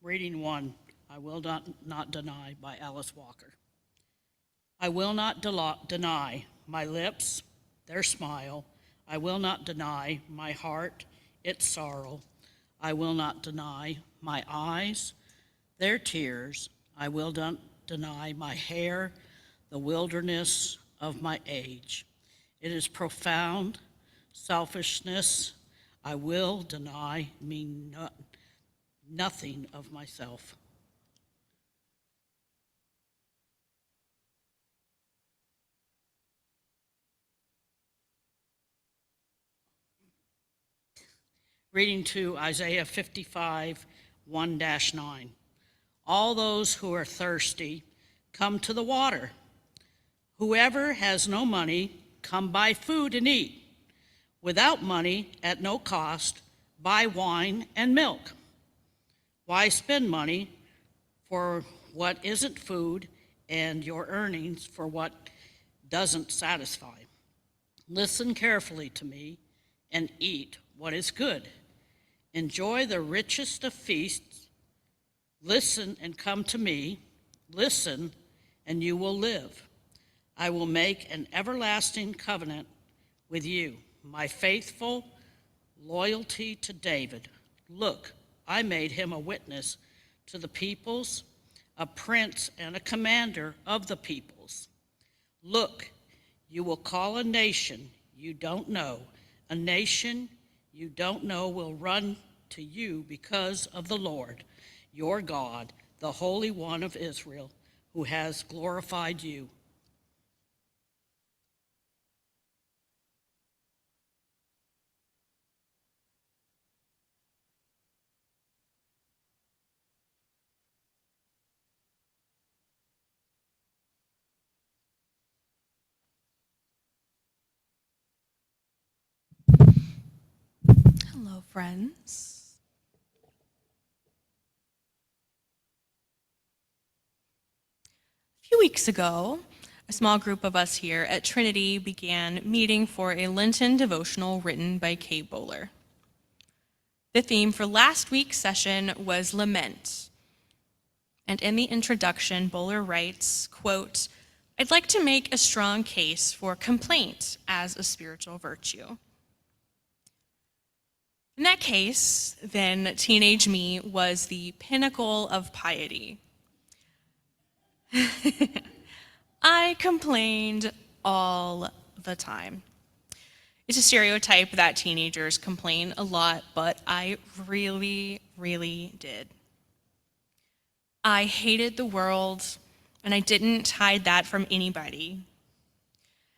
Reading 1, I Will Not Deny by Alice Walker. I will not deny my lips, their smile. I will not deny my heart, its sorrow. I will not deny my eyes, their tears. I will not deny my hair, the wilderness of my age. It is profound selfishness. I will deny me nothing of myself. Reading to Isaiah 55, 1-9. All those who are thirsty, come to the water. Whoever has no money, come buy food and eat. Without money, at no cost, buy wine and milk. Why spend money for what isn't food and your earnings for what doesn't satisfy? Listen carefully to me and eat what is good. Enjoy the richest of feasts. Listen and come to me. Listen, and you will live. I will make an everlasting covenant with you, my faithful loyalty to David. Look, I made him a witness to the peoples, a prince and a commander of the peoples. Look, you will call a nation you don't know. A nation you don't know will run to you because of the Lord, your God, the Holy One of Israel, who has glorified you. Hello, friends. A few weeks ago, a small group of us here at Trinity began meeting for a Lenten devotional written by Kay Bowler. The theme for last week's session was lament. And in the introduction, Bowler writes, quote, "I'd like to make a strong case for complaint as a spiritual virtue." In that case, then, teenage me was the pinnacle of piety. I complained all the time. It's a stereotype that teenagers complain a lot, but I really, really did. I hated the world, and I didn't hide that from anybody.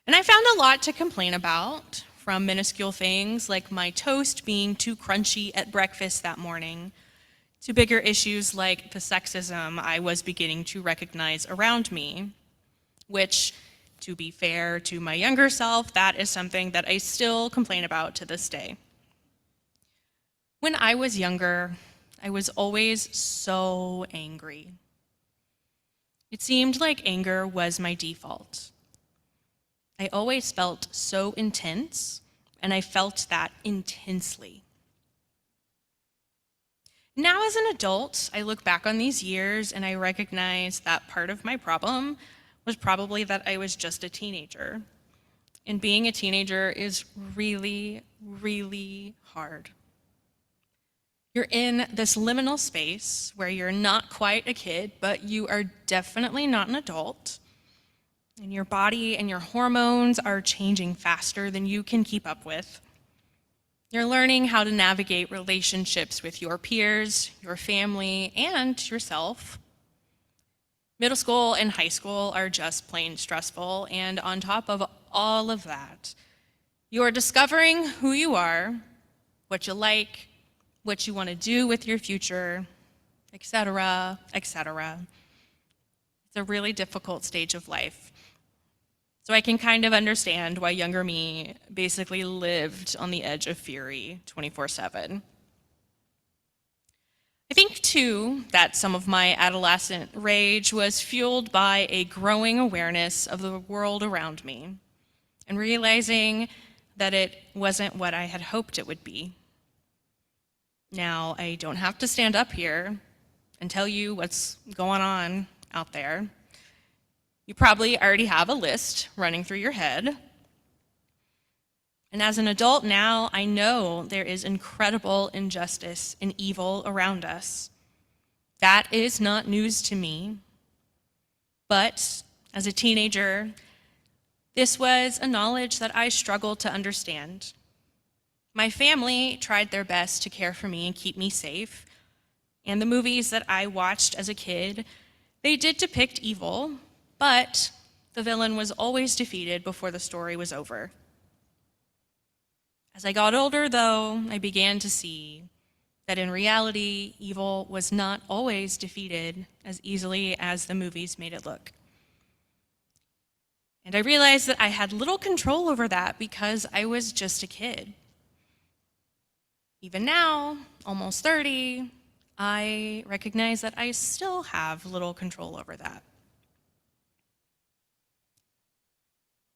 And I found a lot to complain about, from minuscule things like my toast being too crunchy at breakfast that morning, to bigger issues like the sexism I was beginning to recognize around me, which, to be fair to my younger self, that is something that I still complain about to this day. When I was younger, I was always so angry. It seemed like anger was my default. I always felt so intense, and I felt that intensely. Now, as an adult, I look back on these years and I recognize that part of my problem was probably that I was just a teenager. And being a teenager is really, really hard. You're in this liminal space where you're not quite a kid, but you are definitely not an adult. And your body and your hormones are changing faster than you can keep up with. You're learning how to navigate relationships with your peers, your family, and yourself. Middle school and high school are just plain stressful, and on top of all of that, you're discovering who you are, what you like, what you want to do with your future, etc., etc. It's a really difficult stage of life. So I can kind of understand why younger me basically lived on the edge of fury 24/7. I think, too, that some of my adolescent rage was fueled by a growing awareness of the world around me and realizing that it wasn't what I had hoped it would be. Now, I don't have to stand up here and tell you what's going on out there. You probably already have a list running through your head. And as an adult now, I know there is incredible injustice and evil around us. That is not news to me. But as a teenager, this was a knowledge that I struggled to understand. My family tried their best to care for me and keep me safe. And the movies that I watched as a kid, they did depict evil, but the villain was always defeated before the story was over. As I got older, though, I began to see that in reality, evil was not always defeated as easily as the movies made it look. And I realized that I had little control over that because I was just a kid. Even now, almost 30, I recognize that I still have little control over that.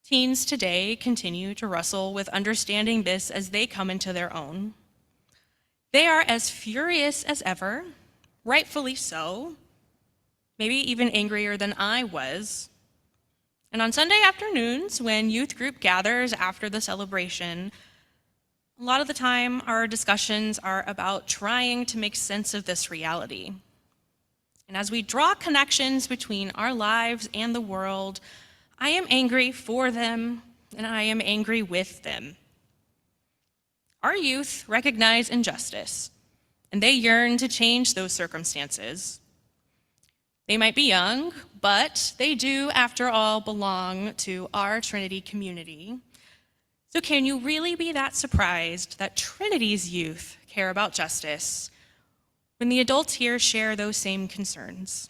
Teens today continue to wrestle with understanding this as they come into their own. They are as furious as ever, rightfully so, maybe even angrier than I was. And on Sunday afternoons, when youth group gathers after the celebration, a lot of the time our discussions are about trying to make sense of this reality. And as we draw connections between our lives and the world, I am angry for them, and I am angry with them. Our youth recognize injustice, and they yearn to change those circumstances. They might be young, but they do, after all, belong to our Trinity community. So can you really be that surprised that Trinity's youth care about justice when the adults here share those same concerns?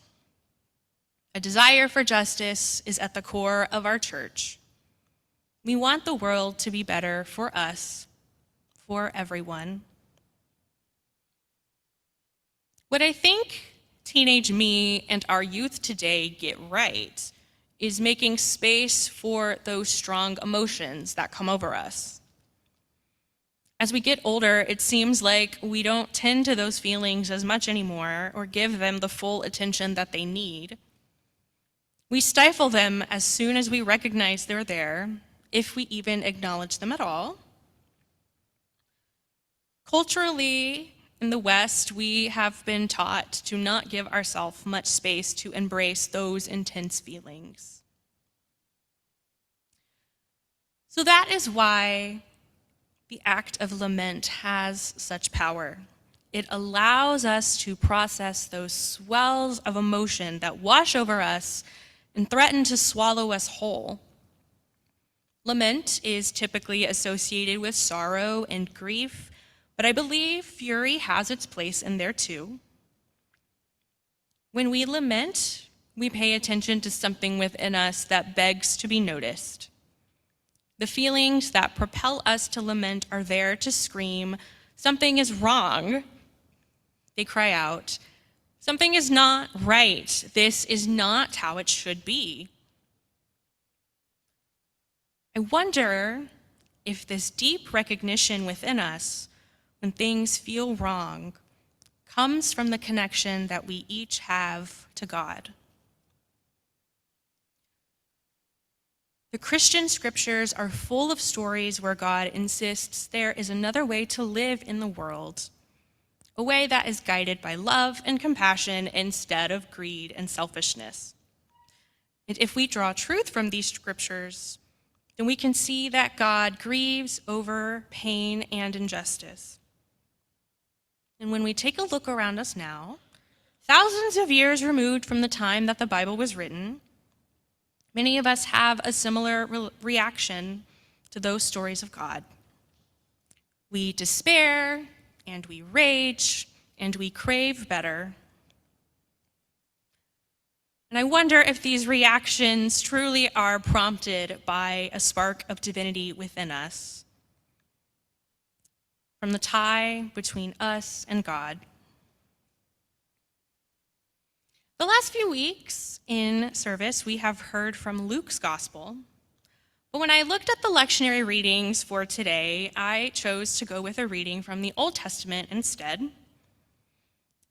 A desire for justice is at the core of our church. We want the world to be better for us, for everyone. What I think teenage me and our youth today get right is making space for those strong emotions that come over us. As we get older, it seems like we don't tend to those feelings as much anymore or give them the full attention that they need. We stifle them as soon as we recognize they're there, if we even acknowledge them at all. Culturally, in the West, we have been taught to not give ourselves much space to embrace those intense feelings. So that is why the act of lament has such power. It allows us to process those swells of emotion that wash over us and threaten to swallow us whole. Lament is typically associated with sorrow and grief, but I believe fury has its place in there too. When we lament, we pay attention to something within us that begs to be noticed. The feelings that propel us to lament are there to scream, "Something is wrong." They cry out, "Something is not right. This is not how it should be." I wonder if this deep recognition within us, when things feel wrong, comes from the connection that we each have to God. The Christian scriptures are full of stories where God insists there is another way to live in the world, a way that is guided by love and compassion instead of greed and selfishness. And if we draw truth from these scriptures, then we can see that God grieves over pain and injustice. And when we take a look around us now, thousands of years removed from the time that the Bible was written, many of us have a similar reaction to those stories of God. We despair, and we rage, and we crave better. And I wonder if these reactions truly are prompted by a spark of divinity within us, from the tie between us and God. The last few weeks in service, we have heard from Luke's gospel. But when I looked at the lectionary readings for today, I chose to go with a reading from the Old Testament instead.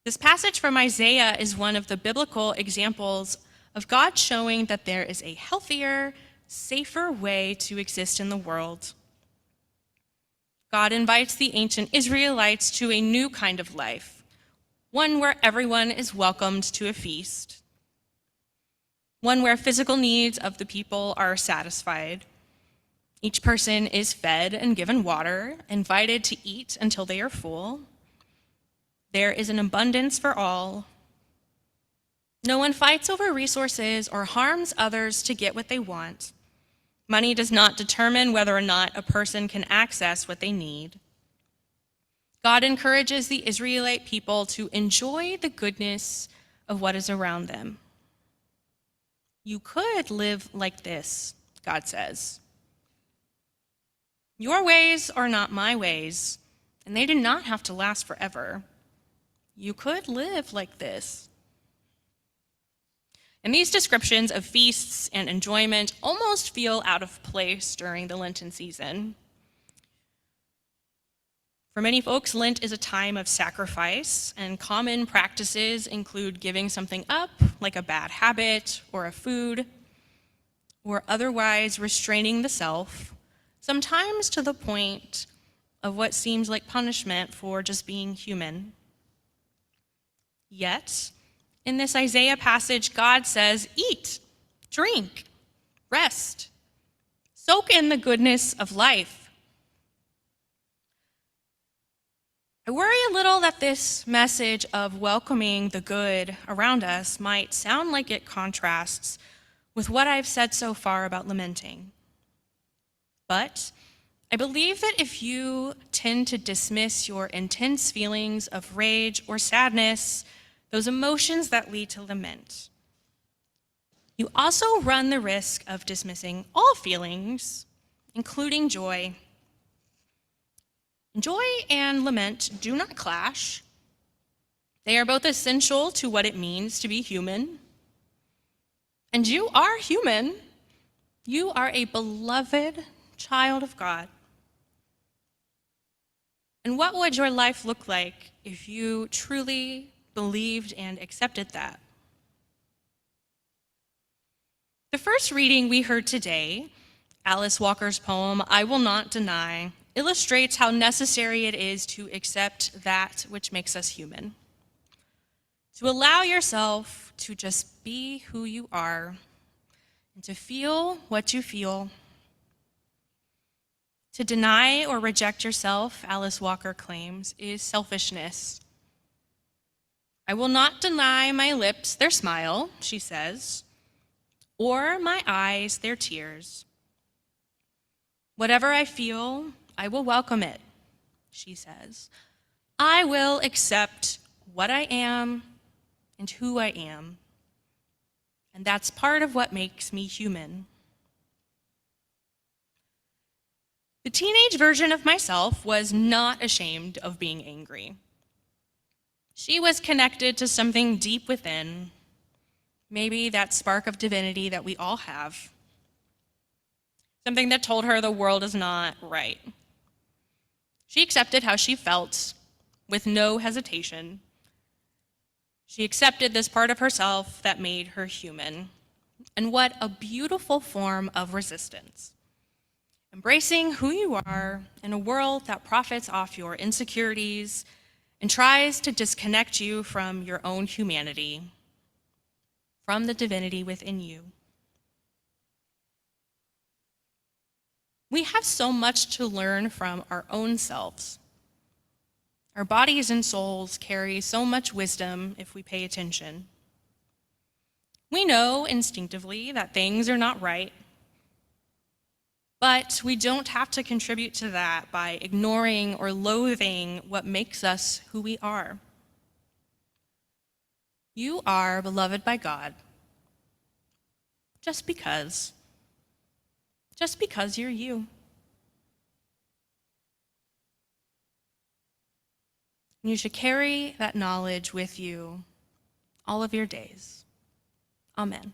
This passage from Isaiah is one of the biblical examples of God showing that there is a healthier, safer way to exist in the world. God invites the ancient Israelites to a new kind of life, one where everyone is welcomed to a feast, one where physical needs of the people are satisfied. Each person is fed and given water, invited to eat until they are full. There is an abundance for all. No one fights over resources or harms others to get what they want. Money does not determine whether or not a person can access what they need. God encourages the Israelite people to enjoy the goodness of what is around them. You could live like this, God says. Your ways are not my ways, and they do not have to last forever. You could live like this. And these descriptions of feasts and enjoyment almost feel out of place during the Lenten season. For many folks, Lent is a time of sacrifice, and common practices include giving something up, like a bad habit or a food, or otherwise restraining the self, sometimes to the point of what seems like punishment for just being human. Yet, in this Isaiah passage, God says, eat, drink, rest, soak in the goodness of life. I worry a little that this message of welcoming the good around us might sound like it contrasts with what I've said so far about lamenting. But I believe that if you tend to dismiss your intense feelings of rage or sadness, those emotions that lead to lament, you also run the risk of dismissing all feelings, including joy. Joy and lament do not clash. They are both essential to what it means to be human. And you are human. You are a beloved child of God. And what would your life look like if you truly believed and accepted that? The first reading we heard today, Alice Walker's poem, I Will Not Deny, illustrates how necessary it is to accept that which makes us human. To allow yourself to just be who you are and to feel what you feel. To deny or reject yourself, Alice Walker claims, is selfishness. I will not deny my lips their smile, she says, or my eyes their tears. Whatever I feel, I will welcome it, she says. I will accept what I am and who I am. And that's part of what makes me human. The teenage version of myself was not ashamed of being angry. She was connected to something deep within, maybe that spark of divinity that we all have, something that told her the world is not right. She accepted how she felt with no hesitation. She accepted this part of herself that made her human. And what a beautiful form of resistance. Embracing who you are in a world that profits off your insecurities and tries to disconnect you from your own humanity, from the divinity within you. We have so much to learn from our own selves. Our bodies and souls carry so much wisdom if we pay attention. We know instinctively that things are not right, but we don't have to contribute to that by ignoring or loathing what makes us who we are. You are beloved by God just because you're you. You should carry that knowledge with you all of your days. Amen.